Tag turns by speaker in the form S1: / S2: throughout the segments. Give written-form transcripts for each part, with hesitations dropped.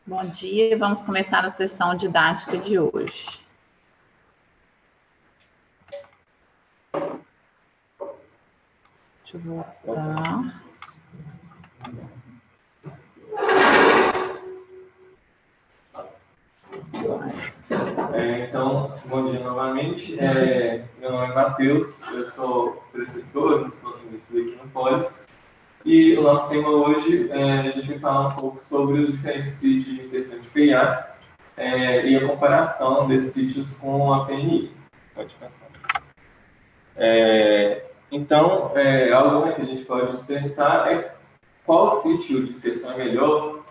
S1: Bom dia, vamos começar a sessão didática de hoje. Deixa eu voltar.
S2: Então, bom dia novamente. Meu nome é Matheus, eu sou preceptor, estou aqui no Poli. E o nosso tema hoje, a gente vai falar um pouco sobre os diferentes sítios de inserção de PIA e a comparação desses sítios com a PNI. Pode passar. Então, algo que a gente pode perguntar é qual sítio de inserção é melhor,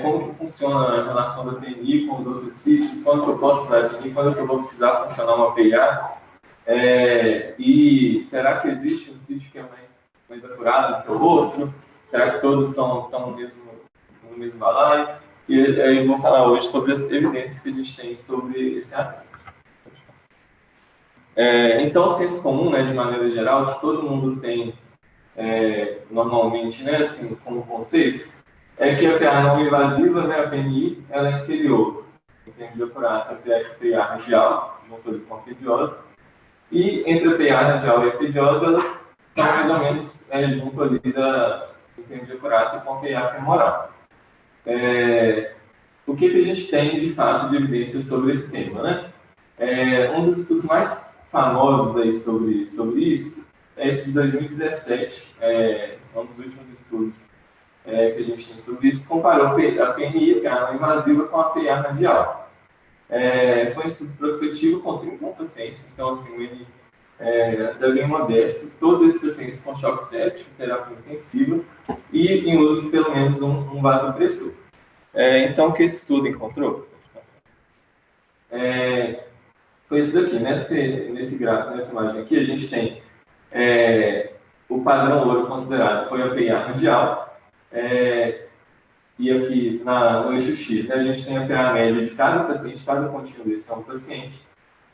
S2: como que funciona a relação da PNI com os outros sítios, quando que eu posso usar a PNI, quando que eu vou precisar funcionar uma PIA, e será que existe um sítio que é mais apurado do que o outro? Será que todos estão no mesmo balaio? E eu vou falar hoje sobre as evidências que a gente tem sobre esse assunto. Então, o senso comum, de maneira geral, que todo mundo tem normalmente, assim, como conceito, é que a PA não invasiva, a PNI, ela é inferior em termos de acurácia a PA radial, junto com a pediosa, e entre a PA radial e a pediosa, elas estão mais ou menos junto ali em termos de acurácia com a PA femoral. O que a gente tem, de fato, de evidências sobre esse tema, um dos estudos mais famosos aí sobre isso é esse de 2017, um dos últimos estudos que a gente tem sobre isso, comparou a PNI, a PA não invasiva, com a PA radial. Foi um estudo prospectivo com 30 pacientes, então, assim, o N da bem modesto, todos esses pacientes com choque séptico, terapia intensiva e em uso de pelo menos um vasopressor. Então, o que esse estudo encontrou? Foi isso daqui, nesse gráfico, nessa imagem aqui, a gente tem o padrão ouro considerado foi a PA radial, e aqui no eixo X, a gente tem a PA média de cada paciente, cada pontinho desse é um paciente,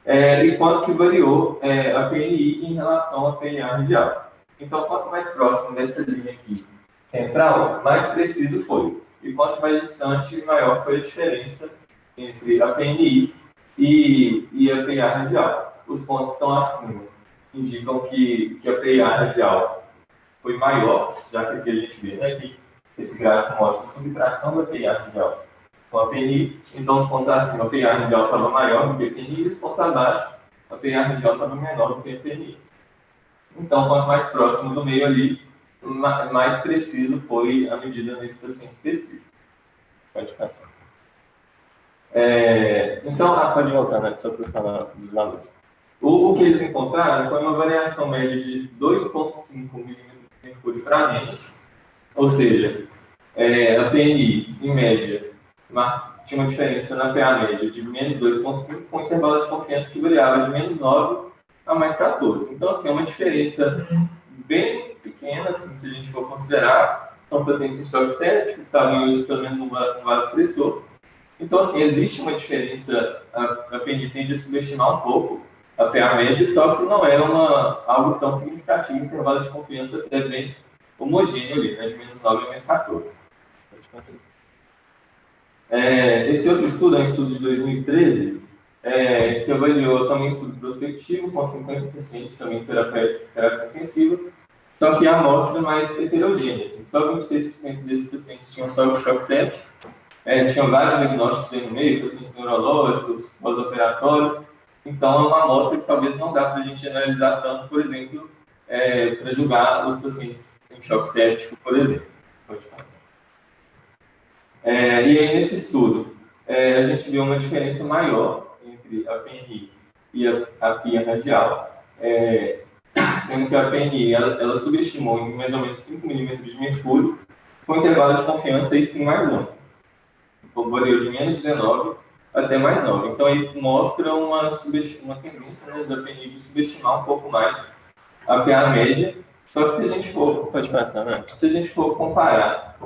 S2: e quanto que variou a PNI em relação à PA radial. Então, quanto mais próximo dessa linha aqui central, mais preciso foi. E quanto mais distante, maior foi a diferença entre a PNI e a PA radial. Os pontos que estão acima indicam que a PA radial foi maior, já que aqui a gente vê que esse gráfico mostra a subtração da PA radial com a PNI. Então, os pontos acima, a PA radial estava maior do que a PNI, e os pontos abaixo, a PA radial estava menor do que a PNI. Então, quanto mais próximo do meio ali, mais preciso foi a medida nesse paciente específico. Pode passar. Então, pode voltar, só para falar dos valores. O que eles encontraram foi uma variação média de 2,5 milímetros de mercúrio para menos, ou seja, a PNI, em média, tinha uma diferença na PA média de menos 2,5, com um intervalo de confiança que variava de menos 9 a mais 14. Então, assim, é uma diferença bem pequena, assim, se a gente for considerar. São pacientes em choque séptico, que estavam em uso pelo menos um vasopressor. Então, assim, existe uma diferença, a PNI tende a subestimar um pouco a PA média, só que não é algo tão significativo, o intervalo de confiança é bem homogêneo ali, de menos 9 a mais 14. Esse outro estudo é um estudo de 2013, que avaliou também um estudo prospectivo, com 50 pacientes também em terapia intensiva, só que a amostra mais heterogênea, assim, só 26% desses pacientes tinham só o choque séptico, tinham vários diagnósticos aí no meio, pacientes neurológicos, pós-operatório. Então, é uma amostra que talvez não dá para a gente analisar tanto, por exemplo, para julgar os pacientes em choque séptico, por exemplo. Pode passar. E aí, nesse estudo, a gente viu uma diferença maior entre a PNI e a PIA radial, sendo que a PNI ela subestimou em mais ou menos 5 milímetros de mercúrio, com intervalo de confiança aí sim mais amplo. Variou de menos 19 até mais 9. Então, aí mostra uma tendência da PNI de subestimar um pouco mais a PA média. Só que se a gente for, pode passar, se a gente for comparar,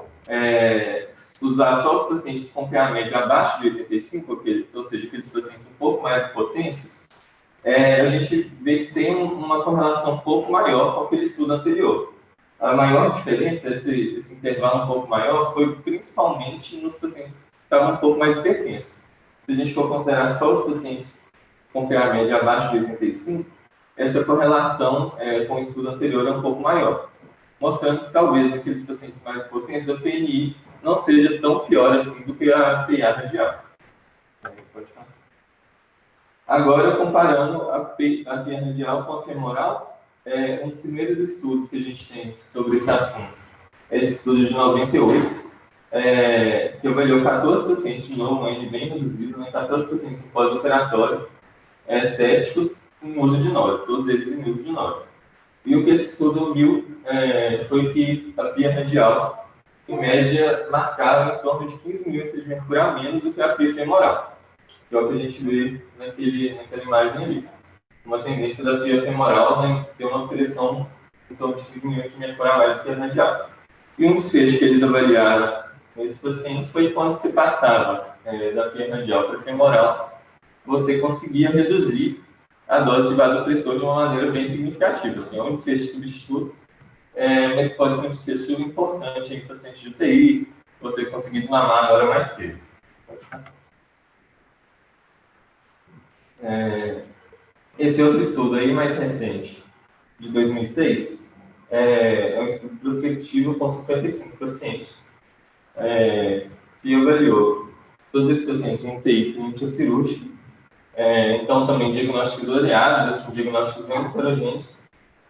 S2: usar só os pacientes com PA média abaixo de 85, ou seja, aqueles pacientes um pouco mais hipotensos, a gente vê que tem uma correlação um pouco maior com aquele estudo anterior. A maior diferença, esse intervalo um pouco maior, foi principalmente nos pacientes que ficava um pouco mais hipertenso. Se a gente for considerar só os pacientes com PA média abaixo de 85, essa correlação com o estudo anterior é um pouco maior, mostrando que talvez naqueles pacientes mais hipotensos a PNI não seja tão pior assim do que a PA radial. Pode passar. Agora, comparando a PA radial com a femoral, um dos primeiros estudos que a gente tem sobre esse assunto é esse estudo de 98, que avaliou 14 pacientes, de novo, um N bem reduzido, 14 pacientes em pós-operatório, céticos em uso de NOR, todos eles em uso de NOR. E o que esse estudo viu foi que a pia radial, em média, marcava em torno de 15 milímetros de mercúrio a menos do que a pia femoral, que é o que a gente vê naquela imagem ali. Uma tendência da pia femoral é ter uma pressão em torno de 15 milímetros de mercúrio a mais do que a radial. E um desfecho que eles avaliaram nesses pacientes foi quando se passava da pia radial para a femoral, você conseguia reduzir a dose de vasopressor de uma maneira bem significativa. Assim, é um desfecho substituto, mas pode ser um desfecho importante em pacientes de UTI, você conseguir desmamar na hora mais cedo. Esse outro estudo aí, mais recente, de 2006, é um estudo prospectivo com 55 pacientes, que avaliou todos esses pacientes em UTI clínica cirúrgica, então também diagnósticos oleados, assim, diagnósticos bem heterogêneos,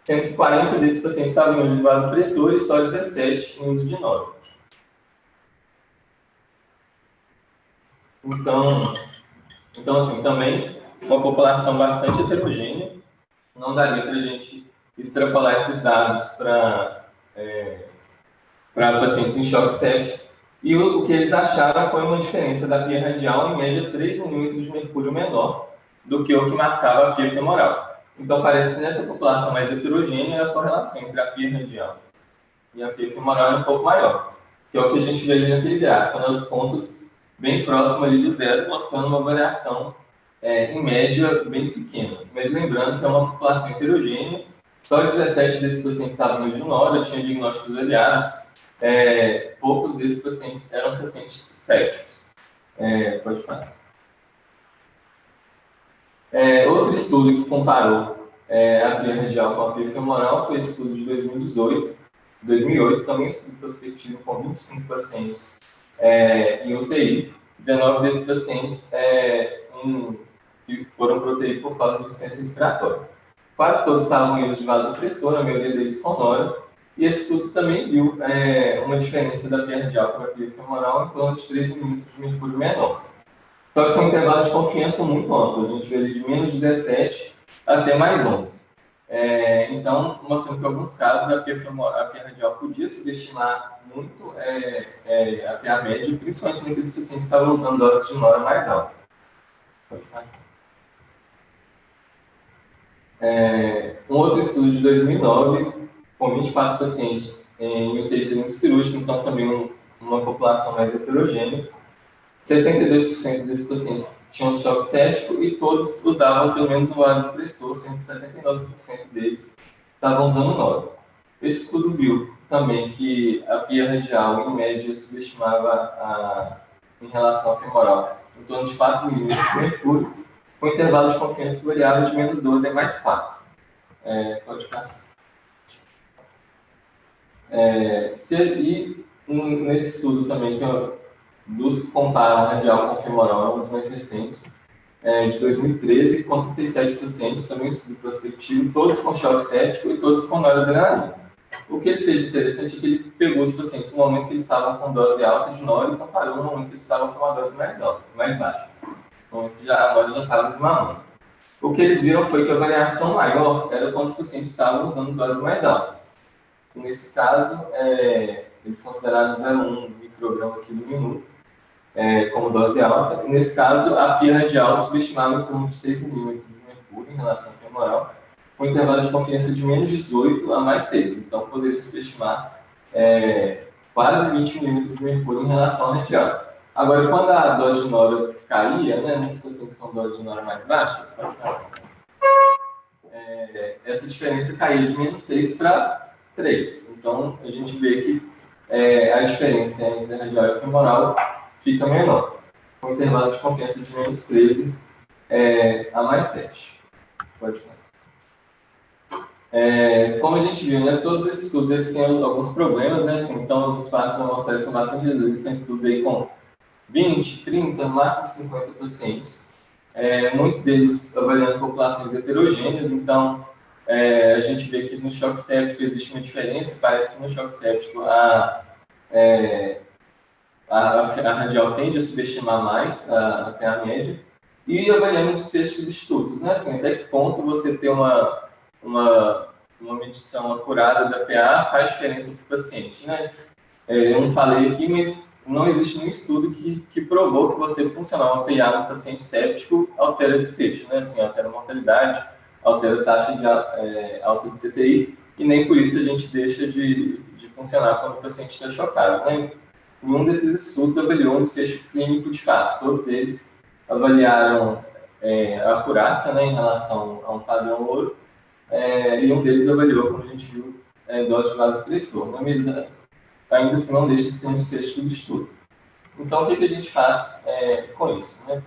S2: sendo que 40 desses pacientes estavam em uso de vasopressor e só 17 em uso de NOR. Então assim, também uma população bastante heterogênea, não daria para a gente extrapolar esses dados para pacientes em choque séptico. E o que eles acharam foi uma diferença da pia radial em média 3 milímetros de mercúrio menor do que o que marcava a pia femoral. Então parece que nessa população mais heterogênea a correlação entre a pia radial e a pia femoral é um pouco maior, que é o que a gente vê ali naquele gráfico, né, os pontos bem próximos ali do zero, mostrando uma variação em média bem pequena. Mas lembrando que é uma população heterogênea, só 17 desses pacientes estavam no Junora, tinham diagnósticos aliados, poucos desses pacientes eram pacientes céticos. Pode passar. Outro estudo que comparou a pia radial com a pia femoral foi o estudo de 2008, também um estudo prospectivo com 25 pacientes em UTI. 19 desses pacientes que foram para UTI por causa de insuficiência respiratória. Quase todos estavam em uso de vasopressor, a maioria deles com NOR, e esse estudo também viu uma diferença da pia radial para a pia femoral em torno de 3 milímetros de mercúrio menor. Só que com um intervalo de confiança muito amplo, a gente vê ali de menos 17 até mais 11. Então, mostrando que em alguns casos a pia radial podia subestimar muito a pia média, principalmente naqueles pacientes que estavam usando doses de NOR mais alta. Pode passar. Um outro estudo de 2009, com 24 pacientes em UTI clínico cirúrgico, então também uma população mais heterogênea. 62% desses pacientes tinham choque séptico e todos usavam pelo menos um vasopressor, sendo que 79% deles estavam usando NOR. Esse estudo viu também que a pia radial, em média, subestimava em relação à femoral em torno de 4 milímetros de mercúrio, com intervalo de confiança variável de menos 12 a mais 4. Pode passar. Nesse estudo também, dos que comparam a radial com a femoral, um dos mais recentes, de 2013, com 37 pacientes, também um estudo prospectivo, todos com choque séptico e todos com noradrenalina. O que ele fez de interessante é que ele pegou os pacientes no momento que eles estavam com dose alta de NOR e comparou no momento que eles estavam com uma dose mais baixa. No momento que a NOR já estava desmamando. O que eles viram foi que a variação maior era quando os pacientes estavam usando doses mais altas. Nesse caso, eles consideraram 0,1 micrograma aqui no minuto como dose alta. E nesse caso, a pia radial subestimava em torno de 6 milímetros de mercúrio em relação à femoral, com intervalo de confiança de menos 18 a mais 6. Então, poderia subestimar quase 20 milímetros de mercúrio em relação à radial. Agora, quando a dose de NOR caía, nos pacientes com dose de NOR mais baixa, essa diferença caía de menos 6 para 3. Então, a gente vê que a diferença entre a radial e a femoral fica menor. com intervalo de confiança de menos 13 a mais 7. Pode começar. Como a gente viu, né, todos esses estudos eles têm alguns problemas, né, assim, então os espaços amostrais são bastante reduzidos, são estudos aí com 20, 30, no máximo 50 pacientes, muitos deles avaliando populações heterogêneas, então a gente vê que no choque séptico existe uma diferença, parece que no choque séptico a radial tende a subestimar mais até a média, e avaliando os desfechos dos estudos, né, assim, até que ponto você ter uma medição acurada da PA faz diferença para o paciente, né? Eu não falei aqui, mas não existe nenhum estudo que provou que você funcionar uma PA no paciente séptico altera desfecho, né? Assim, altera a mortalidade, altera a taxa de alta de CTI, e nem por isso a gente deixa de funcionar quando o paciente está chocado, né? Nenhum desses estudos avaliou um desfecho clínico de fato, todos eles avaliaram a acurácia, né, em relação a um padrão ouro, e um deles avaliou, como a gente viu, dose de vasopressor, né? Mas ainda assim não deixa de ser um desfecho do estudo. Então, o que a gente faz com isso? Né?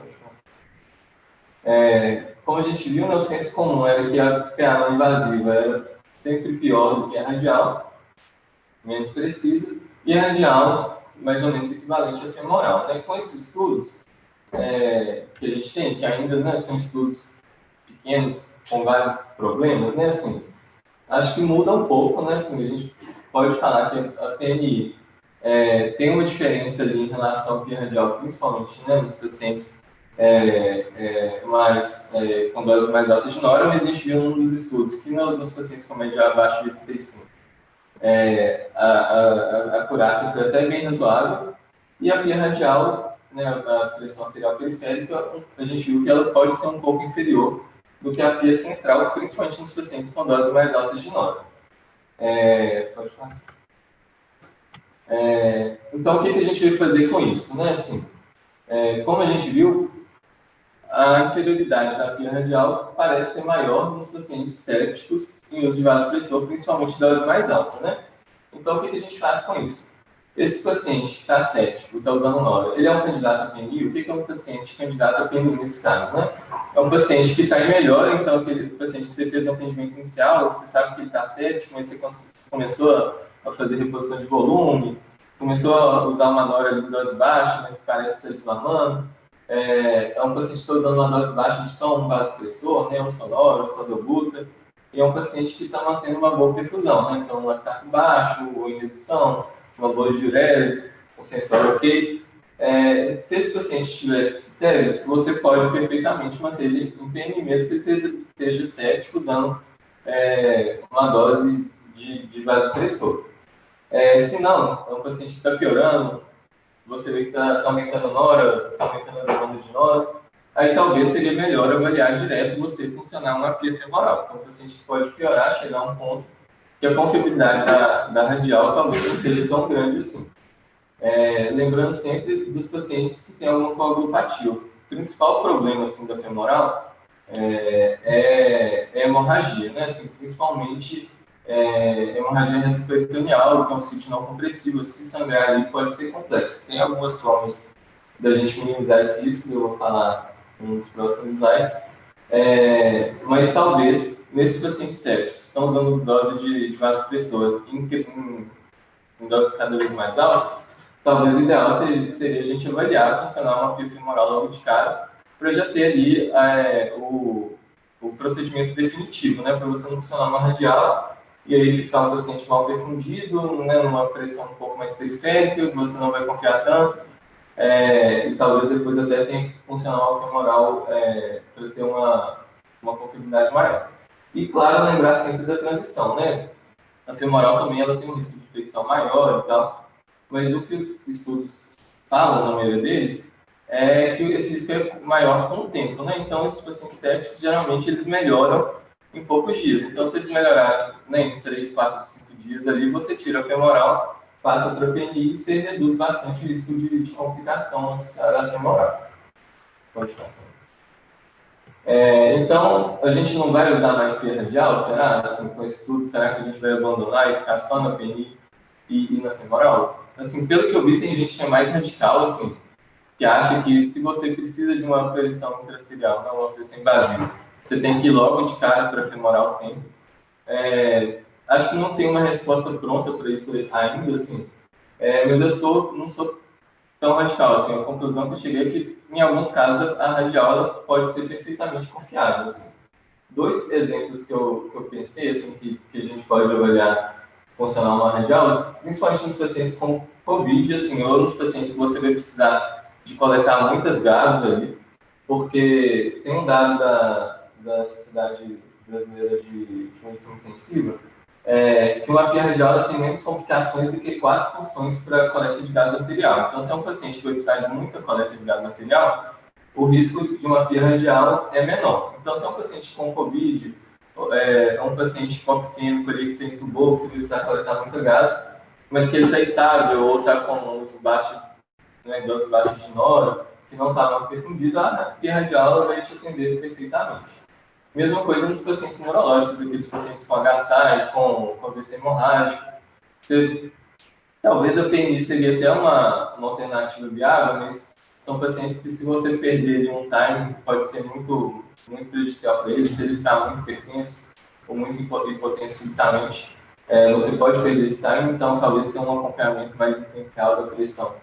S2: Como a gente viu, né, o senso comum era que a PA não invasiva era sempre pior do que a radial, menos precisa, e a radial mais ou menos equivalente à femoral. Né? Com esses estudos que a gente tem, que ainda, né, são estudos pequenos, com vários problemas, né, assim, acho que muda um pouco, né, assim, a gente pode falar que a PNI tem uma diferença ali em relação ao PIA radial, principalmente, né, nos pacientes com doses mais altas de nora, mas a gente viu num dos estudos que nos pacientes com média abaixo de 85, a acurácia foi até bem razoável, e a PIA radial, né, a pressão arterial periférica, a gente viu que ela pode ser um pouco inferior do que a PIA central, principalmente nos pacientes com doses mais altas de nora. Pode passar. Então, o que a gente veio fazer com isso? Né? Assim, como a gente viu, a inferioridade da PIA radial parece ser maior nos pacientes sépticos em uso de vasopressor, principalmente doses mais altas. Né? Então, o que a gente faz com isso? Esse paciente que está séptico, está usando nora, ele é um candidato a PNI? O que é um paciente candidato a PNI nesse caso? Né? É um paciente que está em melhora, então aquele paciente que você fez um atendimento inicial, você sabe que ele está séptico, mas você começou a fazer reposição de volume, começou a usar uma nora de dose baixa, mas parece estar desmamando. É um paciente que está usando uma dose baixa de só um vasopressor, né, um sonoro, um sodobuta, e é um paciente que está mantendo uma boa perfusão, né? Então, um lactato baixo, ou inibição, uma boa diurese, um sensor ok. Se esse paciente tiver esses critérios, você pode perfeitamente manter ele em PNI, mesmo que ele esteja séptico, usando uma dose de vasopressor. Se não, é um paciente que está piorando, você vê que está aumentando a nora, está aumentando a demanda de nora, aí talvez seria melhor avaliar direto você funcionar uma PIA femoral. Então, o paciente pode piorar, chegar a um ponto que a confiabilidade da radial talvez não seja tão grande assim. Lembrando sempre dos pacientes que têm alguma coagulopatia. O principal problema assim, da femoral é a hemorragia, né? Assim, principalmente hemorragia retroperitoneal, que é um sítio não compressivo. Se sangrar ali pode ser complexo. Tem algumas formas da gente minimizar esse risco, eu vou falar nos próximos slides. Mas talvez, nesses pacientes sépticos que estão usando dose de vasopressor em doses cada vez mais altas, talvez o ideal seria a gente avaliar, funcionar uma PIA femoral logo de cara, para já ter ali o procedimento definitivo, né? Para você não funcionar uma radial e aí ficar um paciente mal perfundido, né? Numa pressão um pouco mais periférica, você não vai confiar tanto, e talvez depois até tenha que funcionar uma femoral para ter uma confiabilidade maior. E, claro, lembrar sempre da transição, né? A femoral também ela tem um risco de infecção maior e tal, mas o que os estudos falam, na maioria deles, é que esse risco é maior com o tempo, né? Então, esses pacientes sépticos, geralmente, eles melhoram em poucos dias. Então, se eles melhorarem, né, em 3, 4, 5 dias ali, você tira a femoral, passa para a PNI e você reduz bastante o risco de complicação associada à femoral. Pode passar. Então, a gente não vai usar mais PIA radial, será? Assim, com esse estudo, será que a gente vai abandonar e ficar só na PNI e na femoral? Assim, pelo que eu vi, tem gente que é mais radical, assim, que acha que se você precisa de uma pressão intraarterial, não uma pressão invasiva, você tem que ir logo de cara para femoral sempre. Acho que não tem uma resposta pronta para isso ainda, assim, mas não sou tão radical. Assim, a conclusão que eu cheguei é que, em alguns casos, a radial ela pode ser perfeitamente confiável. Assim. Dois exemplos que eu pensei, assim, que a gente pode avaliar funcionar uma radial, principalmente nos pacientes com COVID, assim, ou nos pacientes que você vai precisar de coletar muitas gases ali, porque tem um dado da Sociedade Brasileira de Medicina Intensiva, que uma via radial tem menos complicações do que 4 funções para coleta de gás arterial. Então, se é um paciente que vai precisar de muita coleta de gás arterial, o risco de uma via radial é menor. Então, se é um paciente com COVID, um paciente hipoxêmico ali que você entubou, que você vai precisar coletar muito gás, mas que ele está estável ou está com uso baixo, dose baixa de nora, que não está mal perfundido, a via radial vai te atender perfeitamente. Mesma coisa nos pacientes neurológicos, aqueles pacientes com HSA, com AVC hemorrágico. Talvez a PNI seria até uma alternativa viável, mas são pacientes que, se você perder um time, pode ser muito, muito prejudicial para eles. Se ele ficar muito hipertenso ou muito hipotenso subitamente, você pode perder esse time, então talvez tenha um acompanhamento mais intensivo da pressão.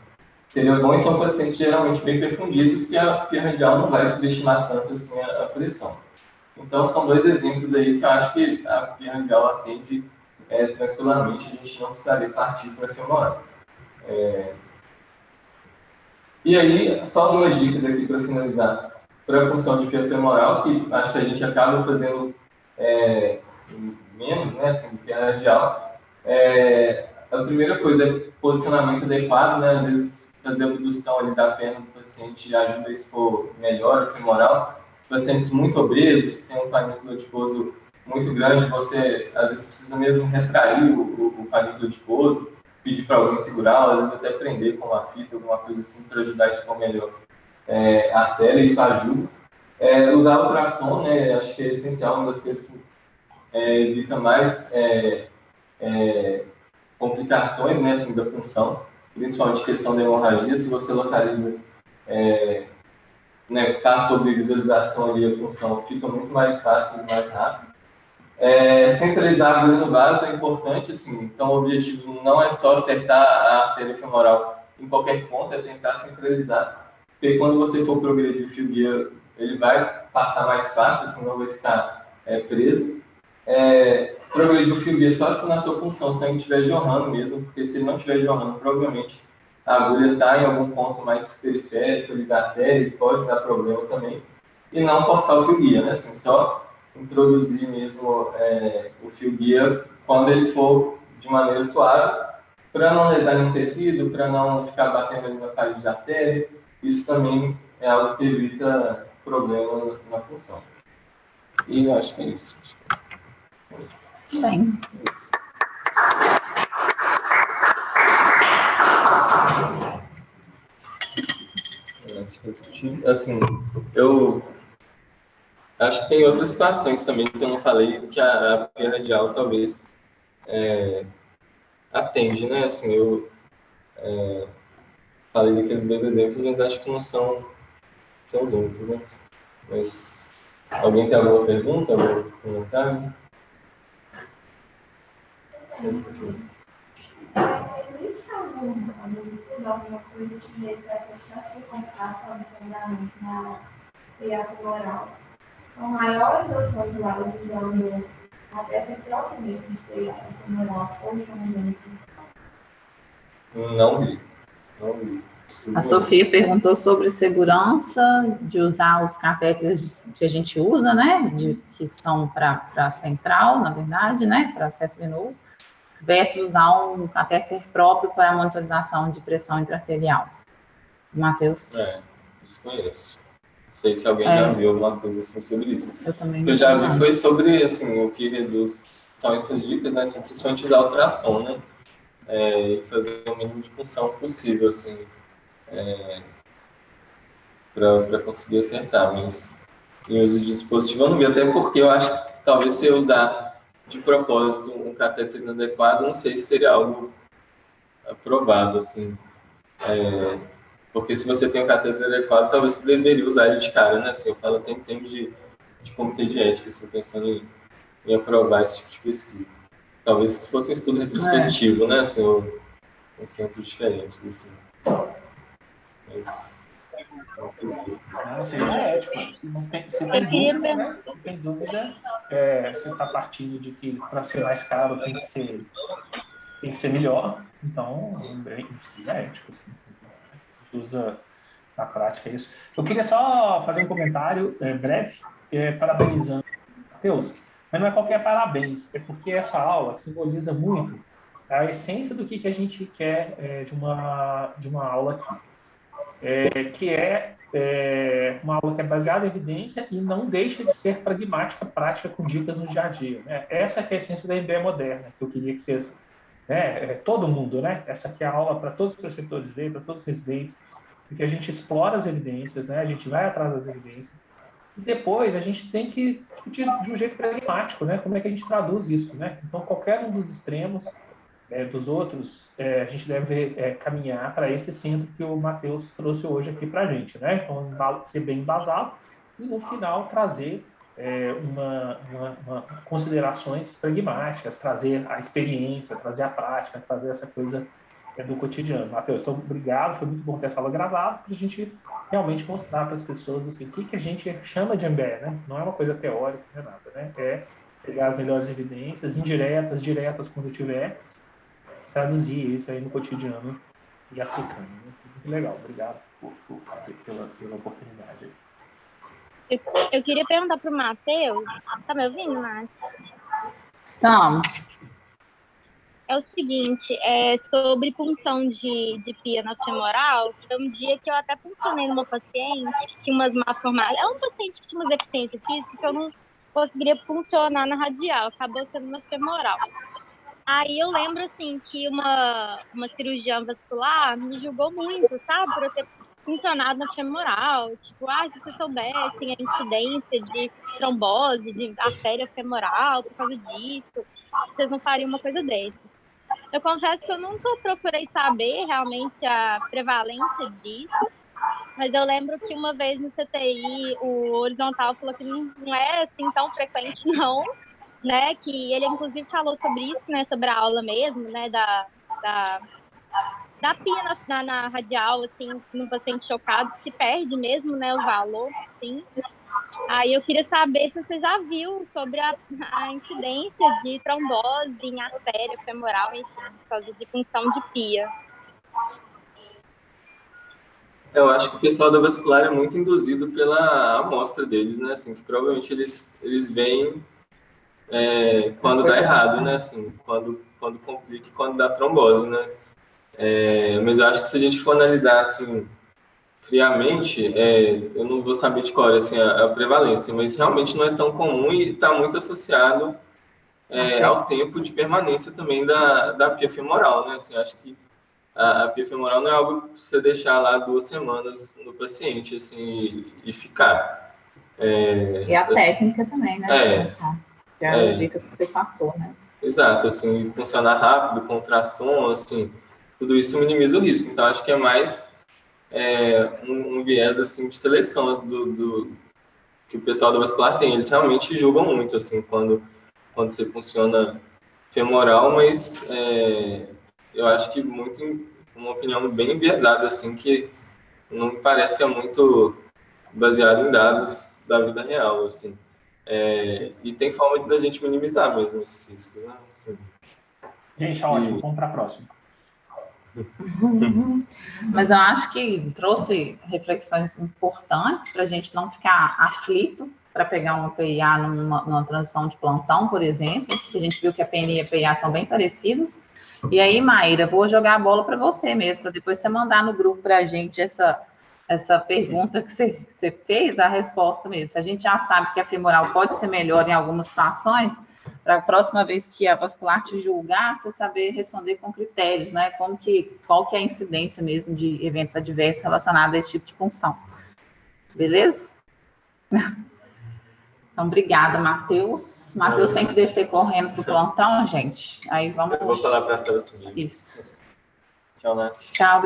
S2: Seria bom, e são pacientes geralmente bem perfundidos, que a via radial não vai subestimar tanto assim a pressão. Então, são dois exemplos aí que eu acho que a via radial atende tranquilamente, a gente não precisaria partir para a femoral. E aí, só algumas dicas aqui para finalizar. Para a função de via femoral, que acho que a gente acaba fazendo menos, né, assim, do que a radial. A primeira coisa é posicionamento adequado, né, às vezes fazer a abdução ali da perna do paciente ajuda a expor melhor a femoral. Pacientes muito obesos, que têm um panículo adiposo muito grande, você às vezes precisa mesmo retrair o panículo adiposo, pedir para alguém segurar, às vezes até prender com uma fita, alguma coisa assim, para ajudar a expor melhor a artéria, isso ajuda. Usar ultrassom, né, acho que é essencial, uma das coisas que evita mais complicações, né, assim, da função, principalmente questão da hemorragia. Se você localiza, faz sobre visualização ali a função, fica muito mais fácil e mais rápido. Centralizar a agulha no vaso é importante, assim, então o objetivo não é só acertar a artéria femoral em qualquer ponto, é tentar centralizar, porque quando você for progredir o fio guia, ele vai passar mais fácil, senão vai ficar preso. Progredir o fio guia só se na sua função, se ele estiver jorrando mesmo, porque se ele não estiver jorrando, provavelmente a agulha está em algum ponto mais periférico ali da artéria, pode dar problema também, e não forçar o fio guia, né? Assim, só introduzir mesmo o fio guia quando ele for de maneira suave, para não lesar nenhum tecido, para não ficar batendo ali na parede da artéria. Isso também é algo que evita problema na função. E eu acho que é isso.
S1: Bem.
S2: Assim, eu acho que tem outras situações também que eu não falei, que a via radial talvez atende, né? Assim, eu falei daqueles dois exemplos, mas acho que não são os únicos, né? Mas alguém tem alguma pergunta, algum comentário?
S3: Existe algum estudo, alguma coisa que recebe as chances de complicação de sangramento na via femoral? São maiores ou são iguais usando até propriamente de via femoral ou de
S2: Não vi.
S1: A Sofia perguntou sobre segurança de usar os catéteres que a gente usa, né? Que são para central, na verdade, né? Para acesso venoso, versus usar um catéter próprio para a monitorização de pressão intraarterial. Matheus?
S2: Desconheço. Não sei se alguém já viu alguma coisa assim sobre isso.
S1: Eu também
S2: O que eu já vi foi sobre, assim, o que reduz são essas dicas, né? Assim, principalmente usar ultrassom, né? E fazer o mínimo de função possível, assim, para conseguir acertar. Mas em uso de dispositivo eu não vi, até porque eu acho que talvez se eu usar de propósito um catéter inadequado, não sei se seria algo aprovado, assim. Porque se você tem um catéter adequado, talvez você deveria usar ele de cara, né? Assim, eu falo até em termos de comitê de ética, assim, pensando em aprovar esse tipo de pesquisa. Talvez se fosse um estudo retrospectivo, né? Assim, um centro diferente desse. Mas...
S4: Não, seja ético. Se tem dúvida, né? Se tem dúvida, você está partindo de que para ser mais caro tem que ser melhor. Então, seja ético. Assim. A gente usa na prática isso. Eu queria só fazer um comentário breve, parabenizando o Matheus, mas não é qualquer parabéns, é porque essa aula simboliza muito a essência do que a gente quer de uma aula aqui. Que é uma aula que é baseada em evidência e não deixa de ser pragmática, prática, com dicas no dia a dia. Né? Essa que é a essência da MBA moderna, que eu queria que vocês, todo mundo, né? Essa aqui é a aula para todos os preceptores de lei, para todos os residentes, porque a gente explora as evidências, né? A gente vai atrás das evidências, e depois a gente tem que discutir de um jeito pragmático, né? Como é que a gente traduz isso, né? Então, qualquer um dos extremos dos outros, a gente deve caminhar para esse centro que o Matheus trouxe hoje aqui para a gente, né? Então, ser bem embasado e, no final, trazer considerações pragmáticas, trazer a experiência, trazer a prática, trazer essa coisa do cotidiano. Matheus, então, obrigado, foi muito bom ter essa aula gravada para a gente realmente mostrar para as pessoas assim, o que a gente chama de MBE, né? Não é uma coisa teórica, não é nada, né? É pegar as melhores evidências, indiretas, diretas, quando tiver, traduzir isso aí no cotidiano e aplicando. Né? Muito legal, obrigado pela oportunidade.
S5: Eu queria perguntar para o Matheus, tá me ouvindo, Nath?
S1: Estamos.
S5: É o seguinte, sobre punção de pia na femoral, foi um dia que eu até puncionei numa paciente que tinha umas malformações. É um paciente que tinha uma deficiência física que eu não conseguiria funcionar na radial, acabou sendo na femoral. Aí eu lembro, assim, que uma cirurgiã vascular me julgou muito, sabe? Por eu ter funcionado na femoral. Tipo, se vocês soubessem a incidência de trombose, de artéria femoral por causa disso, vocês não fariam uma coisa dessa. Eu confesso que eu nunca procurei saber realmente a prevalência disso, mas eu lembro que uma vez no CTI o Horizontal falou que não é assim tão frequente, não. Né, que ele inclusive falou sobre isso, né, sobre a aula mesmo, né, da pia na radial, assim, no paciente chocado, se perde mesmo, né, o valor, sim. Aí eu queria saber se você já viu sobre a incidência de trombose em artéria femoral, enfim, por causa de punção de pia.
S2: Eu acho que o pessoal da vascular é muito induzido pela amostra deles, né, assim, que provavelmente eles veem quando dá errado, né? Assim, quando complica e quando dá trombose, né? Mas eu acho que se a gente for analisar assim friamente, eu não vou saber de cor assim, a prevalência, mas realmente não é tão comum e está muito associado ao tempo de permanência também da pia femoral, né? Assim, acho que a pia femoral não é algo para você deixar lá 2 semanas no paciente assim e ficar.
S1: E a técnica também, né? Que é as dicas que você passou, né?
S2: Exato, assim, funcionar rápido, contração, assim, tudo isso minimiza o risco. Então, acho que é mais um viés, assim, de seleção que o pessoal da vascular tem. Eles realmente julgam muito, assim, quando você funciona femoral, mas eu acho que muito, uma opinião bem enviesada, assim, que não me parece que é muito baseado em dados da vida real, assim. E tem forma da gente minimizar mesmo esses riscos, né? Assim,
S4: gente, ótimo, vamos para a próxima.
S1: Mas eu acho que trouxe reflexões importantes para a gente não ficar aflito para pegar uma PIA numa transição de plantão, por exemplo, que a gente viu que a PNI e a PIA são bem parecidas. E aí, Maíra, vou jogar a bola para você mesmo, para depois você mandar no grupo para a gente essa pergunta que você fez, a resposta mesmo. Se a gente já sabe que a femoral pode ser melhor em algumas situações, para a próxima vez que a vascular te julgar, você saber responder com critérios, né? Qual que é a incidência mesmo de eventos adversos relacionados a esse tipo de função. Beleza? Então, obrigada, Matheus. Matheus tem que descer correndo para o plantão, gente. Aí vamos...
S2: Eu vou falar para a Sara subir.
S1: Isso.
S2: Tchau, Nath.
S1: Tchau, obrigada.